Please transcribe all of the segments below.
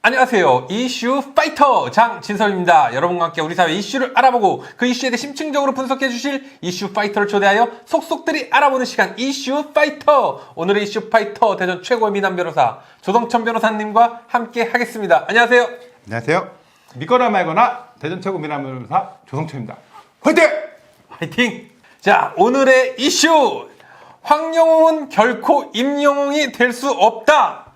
안녕하세요. 이슈 파이터 장진섭입니다. 여러분과 함께 우리 사회 이슈를 알아보고 그 이슈에 대해 심층적으로 분석해 주실 이슈 파이터를 초대하여 속속들이 알아보는 시간 이슈 파이터. 오늘의 이슈 파이터 대전 최고의 미남 변호사 조동천 변호사님과 함께 하겠습니다. 안녕하세요. 안녕하세요. 믿거나 말거나 대전 최고 미남 변호사 조성철입니다. 화이팅! 화이팅! 자, 오늘의 이슈. 황영웅은 결코 임영웅이 될 수 없다.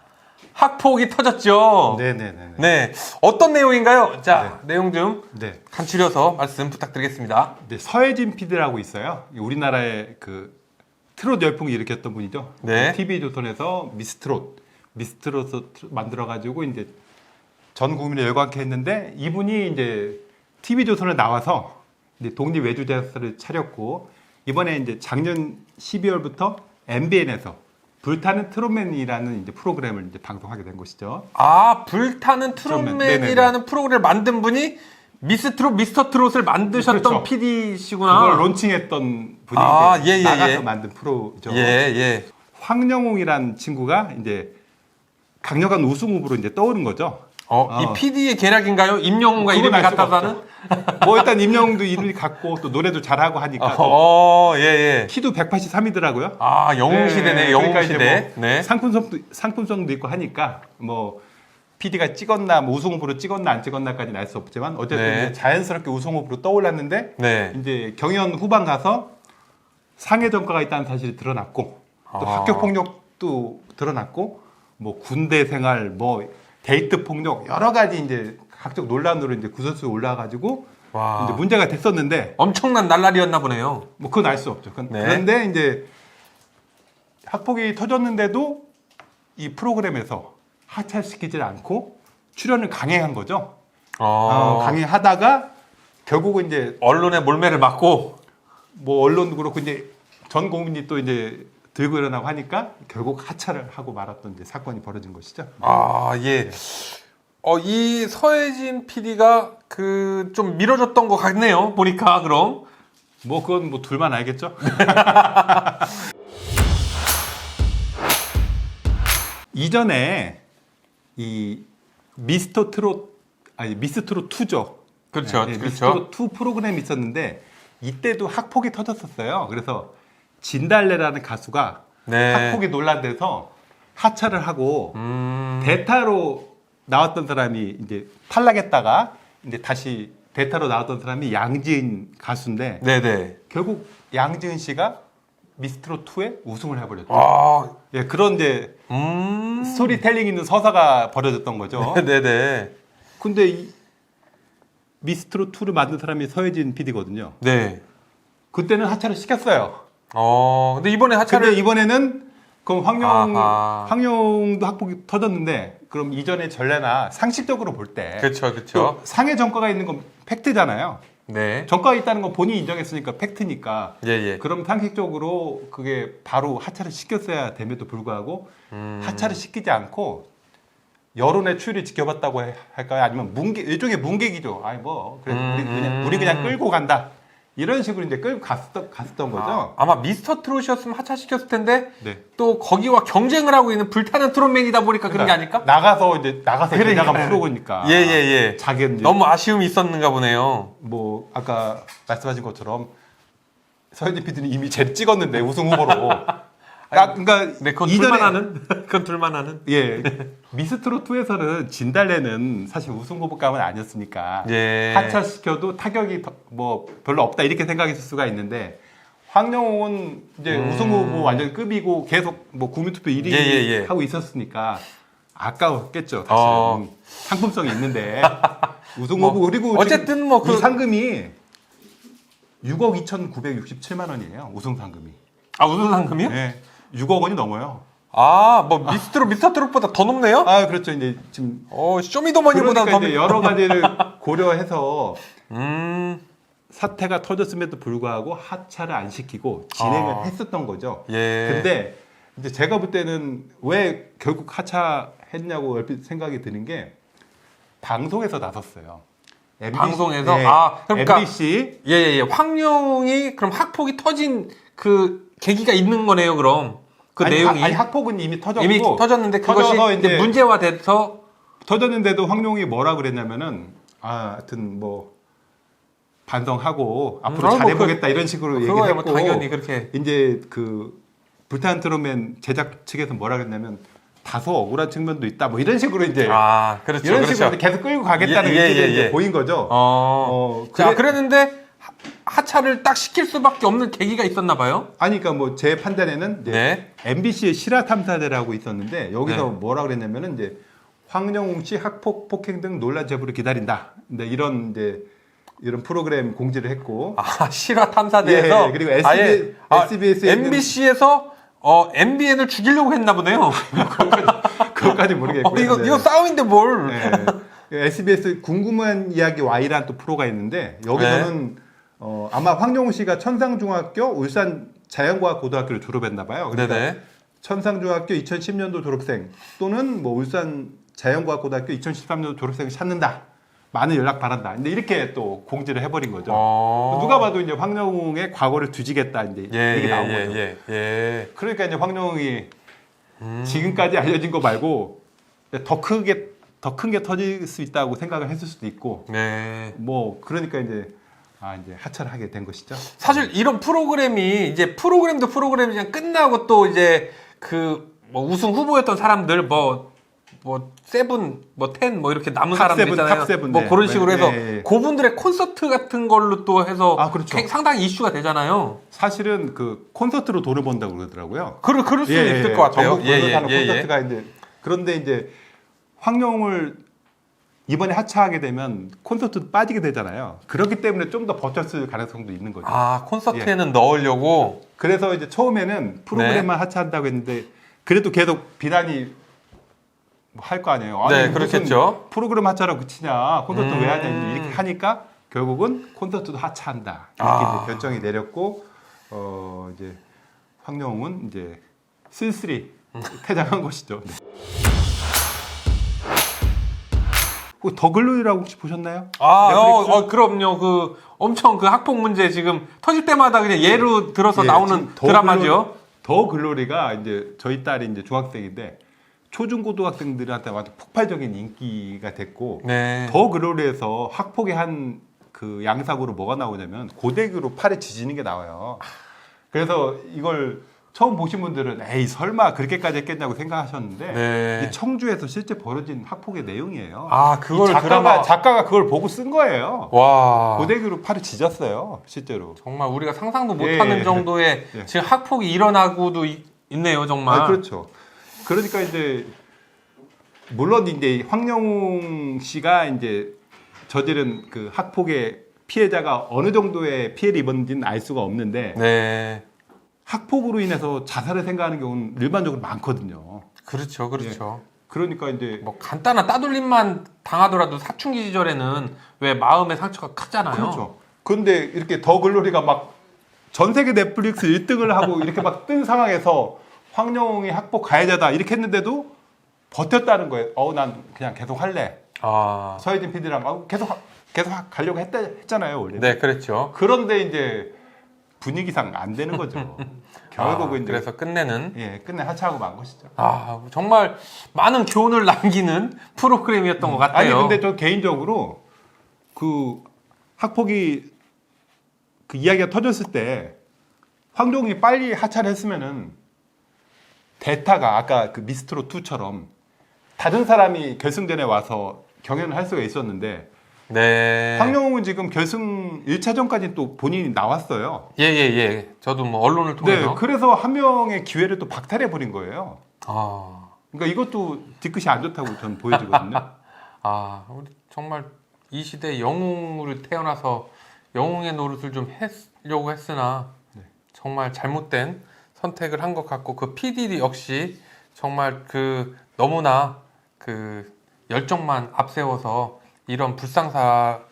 학폭이 터졌죠. 네네네. 네. 어떤 내용인가요? 자, 내용 좀 네. 간추려서 말씀 부탁드리겠습니다. 네, 서혜진 PD라고 있어요. 우리나라의 그 트롯 열풍을 일으켰던 분이죠. 네. TV조선에서 미스트롯을 만들어가지고 이제 전 국민을 열광케 했는데 이분이 이제 TV조선에 나와서 이제 독립 외주제사를 차렸고 이번에 이제 작년 12월부터 MBN에서 불타는 트롯맨이라는 이제 프로그램을 이제 방송하게 된 것이죠. 아, 불타는 트롯맨이라는 네네네. 프로그램을 만든 분이 미스터 트롯을 만드셨던 그렇죠. PD시구나. 그걸 론칭했던 분이 아, 이제 예, 예, 나가서 예. 만든 프로죠. 예, 예. 황영웅이라는 친구가 이제 강력한 우승 후보로 이제 떠오른 거죠. 이 PD의 계략인가요? 임영웅과 그건 이름이 알 수가 같아서 하는? 뭐 일단 임영웅도 이름이 같고 또 노래도 잘하고 하니까 예, 예. 키도 183이더라고요. 아, 영웅시대네, 영웅시대. 그러니까 이제 뭐 네. 상품성도 있고 하니까 뭐 PD가 찍었나 뭐 우승 후보로 찍었나 안 찍었나까지는 알 수 없지만 어쨌든 네. 이제 자연스럽게 우승 후보로 떠올랐는데 네. 이제 경연 후반 가서 상해 전과가 있다는 사실이 드러났고 또 아. 학교 폭력도 드러났고 뭐 군대 생활 뭐 데이트 폭력 여러 가지 이제 각종 논란으로 이제 구설수에 올라가지고 와. 이제 문제가 됐었는데 엄청난 날라리였나 보네요. 뭐 그건 알 수 없죠. 네. 그런데 이제 학폭이 터졌는데도 이 프로그램에서 하차시키질 않고 출연을 강행한 거죠. 강행하다가 결국은 이제 언론의 몰매를 맞고. 뭐 언론도 그렇고 이제 전 국민이 또 이제 들고 일어나고 하니까 결국 하차를 하고 말았던 이제 사건이 벌어진 것이죠. 아, 예. 이 서혜진 PD가 그 좀 밀어줬던 것 같네요. 보니까 그럼. 뭐 그건 뭐 둘만 알겠죠. 이전에 이 미스터 트롯 아니 미스 트롯 2죠. 그렇죠. 네, 그렇죠. 미스 트롯 2 프로그램이 있었는데 이때도 학폭이 터졌었어요. 그래서 진달래라는 가수가 네. 학폭이 논란돼서 하차를 하고 음. 대타로 나왔던 사람이 이제 탈락했다가 이제 다시 대타로 나왔던 사람이 양지은 가수인데 네네. 결국 양지은 씨가 미스트롯 2에 우승을 해버렸죠. 아, 예, 그런 이제 스토리텔링 있는 서사가 벌어졌던 거죠. 네네. 근데 이 미스트롯 2를 만든 사람이 서혜진 PD거든요. 네. 그때는 하차를 시켰어요. 근데 이번에 하차를. 근데 이번에는 그럼 아하. 황영도 학폭이 터졌는데 그럼 이전의 전례나 상식적으로 볼 때 그렇죠, 그렇죠. 상해 전과가 있는 건 팩트잖아요. 네. 전과가 있다는 건 본인이 인정했으니까 팩트니까. 예, 예. 그럼 상식적으로 그게 바로 하차를 시켰어야 됨에도 불구하고 하차를 시키지 않고 여론의 추이를 지켜봤다고 할까요? 아니면 일종의 문객이죠. 아니 뭐 그래 우리 그냥 끌고 간다. 이런 식으로 이제 끌고 갔었던 거죠. 아마 미스터 트롯이었으면 하차시켰을 텐데 네. 또 거기와 경쟁을 하고 있는 불타는 트롯맨이다 보니까 그런 게 아닐까? 나가서 그러니까. 나가면 프로그니까. 예, 예, 예. 자기는 이제 너무 아쉬움이 있었는가 보네요. 뭐 아까 말씀하신 것처럼 서현진 PD는 이미 제 찍었는데 우승 후보로. 그러니까 네, 그건 둘만 하는. 그건 둘만 하는. 예 미스트롯 2에서는 진달래는 사실 우승 후보감은 아니었으니까 예. 하차시켜도 타격이 뭐 별로 없다 이렇게 생각했을 수가 있는데 황영웅은 이제 우승 후보 완전 급이고 계속 뭐 국민투표 1위 예, 예, 예. 하고 있었으니까 아까웠겠죠 사실은 상품성이 있는데 우승 후보 그리고 어쨌든 뭐 이 상금이 6억 2,967만 원이에요 우승 상금이. 우승 상금이요? 네, 6억 원이 넘어요. 뭐 미스터 트롯보다 더 높네요? 그렇죠. 이제 지금 쇼미더머니보다 그러니까 더 이제 여러 가지를 고려해서 음. 사태가 터졌음에도 불구하고 하차를 안 시키고 진행을 했었던 거죠. 예. 근데 이제 제가 볼 때는 왜 결국 하차했냐고 얼핏 생각이 드는 게 방송에서 나섰어요. MBC, 방송에서? 네, 그러니까 MBC 예. 황영웅이 그럼 학폭이 터진 그 계기가 있는 거네요, 그럼. 그 내용이. 학폭은 이미 터졌고 이미 터졌는데 그것이 터져서 이제 문제화돼서 터졌는데도 황룡이 뭐라 그랬냐면은 하여튼 뭐 반성하고 앞으로 뭐 잘해보겠다 이런 식으로 얘기를 그거야 했고 뭐 당연히 그렇게. 이제 그 불타는 트롯맨 제작 측에서 뭐라 그랬냐면 다소 억울한 측면도 있다 뭐 이런 식으로 이제 그렇죠. 이런 그렇죠. 식으로 계속 끌고 가겠다는 예, 예, 의지를 예, 이제 예. 보인 거죠. 자, 그랬는데 하차를 딱 시킬 수밖에 없는 계기가 있었나 봐요. 아니 그러니까 뭐 제 판단에는 이제 네. MBC의 실화탐사대라고 있었는데 여기서 네. 뭐라 그랬냐면은 이제 황영웅 씨 학폭 폭행 등 논란 제보를 기다린다. 근데 이런 프로그램 공지를 했고 실화 탐사대에서 예, 그리고 SBS 에 있는- MBC에서 MBN을 죽이려고 했나 보네요. 그것까지 모르겠고요. 이거 싸움인데 뭘? 네. SBS 궁금한 이야기 Y라는 또 프로가 있는데 여기서는 아마 황영웅 씨가 천상중학교 울산 자연과학고등학교를 졸업했나 봐요. 그러니까 네네. 천상중학교 2010년도 졸업생 또는 뭐 울산 자연과학고등학교 2013년도 졸업생을 찾는다. 많은 연락 바란다. 근데 이렇게 또 공지를 해버린 거죠. 누가 봐도 이제 황영웅의 과거를 뒤지겠다 이제 얘기 나온 거죠. 그러니까 이제 황영웅이 지금까지 알려진 거 말고 더 큰 게 터질 수 있다고 생각을 했을 수도 있고. 네. 뭐 그러니까 이제 이제 하차를 하게 된 것이죠. 사실 이런 프로그램이 이제 프로그램도 프로그램이 끝나고 또 이제 그 뭐 우승 후보였던 사람들 뭐 세븐 텐 이렇게 남은 사람들 있잖아요. 탑세븐, 뭐 네. 그런 식으로 해서 네. 그분들의 콘서트 같은 걸로 또 해서 그렇죠. 상당히 이슈가 되잖아요. 사실은 그 콘서트로 돈을 번다고 그러더라고요. 그럴 수 있을 것 같아요. 전국 하는 콘서트가 이제 그런데 이제 황영웅을 이번에 하차하게 되면 콘서트도 빠지게 되잖아요. 그렇기 때문에 좀 더 버텼을 가능성도 있는 거죠. 콘서트에는 넣으려고. 그래서 이제 처음에는 프로그램만 하차한다고 했는데 그래도 계속 비난이 할 거 아니에요. 네, 무슨 그렇겠죠. 프로그램 하차로 그치냐, 콘서트 왜 하냐 이렇게 하니까 결국은 콘서트도 하차한다 이렇게 이제 결정이 내렸고 이제 황영웅은 이제 쓸쓸히 퇴장한 것이죠. 네. 더글로리라고 혹시 보셨나요? 그럼요. 엄청 학폭 문제 지금 터질 때마다 그냥 예로 들어서 나오는 드라마죠. 더글로리가 이제 저희 딸이 이제 중학생인데 초중고등학생들한테 아주 폭발적인 인기가 됐고 네. 더글로리에서 학폭의 한 그 양상으로 뭐가 나오냐면 고데기로 팔에 지지는 게 나와요. 그래서 이걸 처음 보신 분들은 에이 설마 그렇게까지 했겠냐고 생각하셨는데 네. 이 청주에서 실제 벌어진 학폭의 내용이에요. 그걸 작가가 그걸 보고 쓴 거예요. 와. 고데기로 팔을 지졌어요, 실제로. 정말 우리가 상상도 못하는 정도의 예. 지금 학폭이 일어나고도 있네요, 정말. 그렇죠. 그러니까 이제 물론 이제 황영웅 씨가 이제 저지른 그 학폭의 피해자가 어느 정도의 피해를 입었는지는 알 수가 없는데 네. 학폭으로 인해서 자살을 생각하는 경우는 일반적으로 많거든요. 그렇죠. 그러니까 이제 뭐 간단한 따돌림만 당하더라도 사춘기 시절에는 왜 마음의 상처가 크잖아요. 그렇죠. 그런데 이렇게 더글로리가 막 전 세계 넷플릭스 1등을 하고 이렇게 막 뜬 상황에서 황영웅이 학폭 가해자다 이렇게 했는데도 버텼다는 거예요. 난 그냥 계속 할래. 서혜진 PD랑 계속 가려고 했잖아요, 원래. 네, 그렇죠. 그런데 이제 분위기상 안 되는 거죠. 결국은 이제 그래서 끝내 하차하고 만 것이죠. 정말 많은 교훈을 남기는 프로그램이었던 것 같아요. 아니 근데 저 개인적으로 그 학폭이 그 이야기가 터졌을 때 황종이 빨리 하차를 했으면은 대타가 아까 그 미스트롯 2처럼 다른 사람이 결승전에 와서 경연을 할 수가 있었는데 네. 황영웅은 지금 결승 1차전까지 또 본인이 나왔어요. 예. 저도 뭐 언론을 통해서. 네, 그래서 한 명의 기회를 또 박탈해 버린 거예요. 그러니까 이것도 뒤끝이 안 좋다고 저는 보여지거든요. 우리 정말 이 시대에 영웅으로 태어나서 영웅의 노릇을 좀 하려고 했으나 정말 잘못된 선택을 한 것 같고 그 PD 역시 정말 너무나 열정만 앞세워서 이런 불상사가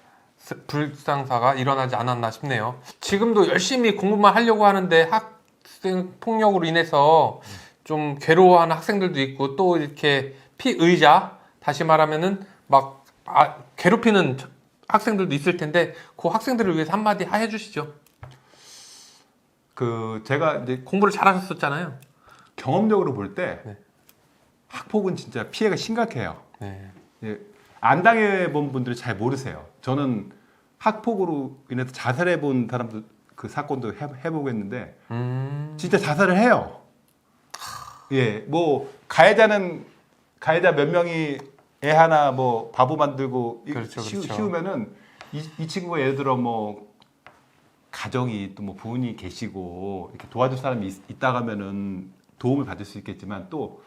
일어나지 않았나 싶네요. 지금도 열심히 공부만 하려고 하는데 학생 폭력으로 인해서 좀 괴로워하는 학생들도 있고 또 이렇게 피의자 다시 말하면은 막 괴롭히는 학생들도 있을 텐데 그 학생들을 위해서 한마디 해주시죠. 제가 이제 공부를 잘하셨었잖아요. 경험적으로 볼 때 네. 학폭은 진짜 피해가 심각해요. 네. 예, 안 당해본 분들이 잘 모르세요. 저는 학폭으로 인해서 자살해본 사람도 그 사건도 해보고 했는데 진짜 자살을 해요. 예, 뭐 가해자 몇 명이 애 하나 뭐 바보 만들고 그렇죠. 키우면은 이 친구가 예를 들어 뭐 가정이 또 뭐 부인이 계시고 이렇게 도와줄 사람이 있다 가면은 도움을 받을 수 있겠지만 또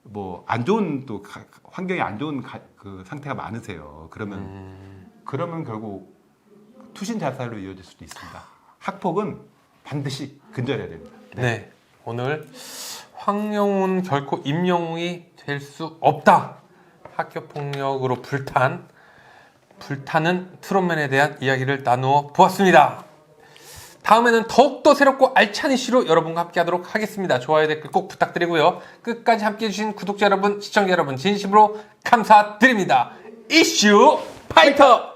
뭐 안 좋은 또 환경이 안 좋은 그 상태가 많으세요. 그러면 결국 투신 자살로 이어질 수도 있습니다. 학폭은 반드시 근절해야 됩니다. 네. 오늘 황영훈 결코 임영웅이 될 수 없다. 학교 폭력으로 불타는 트롯맨에 대한 이야기를 나누어 보았습니다. 다음에는 더욱더 새롭고 알찬 이슈로 여러분과 함께 하도록 하겠습니다. 좋아요, 댓글 꼭 부탁드리고요. 끝까지 함께 해주신 구독자 여러분, 시청자 여러분 진심으로 감사드립니다. 이슈 파이터!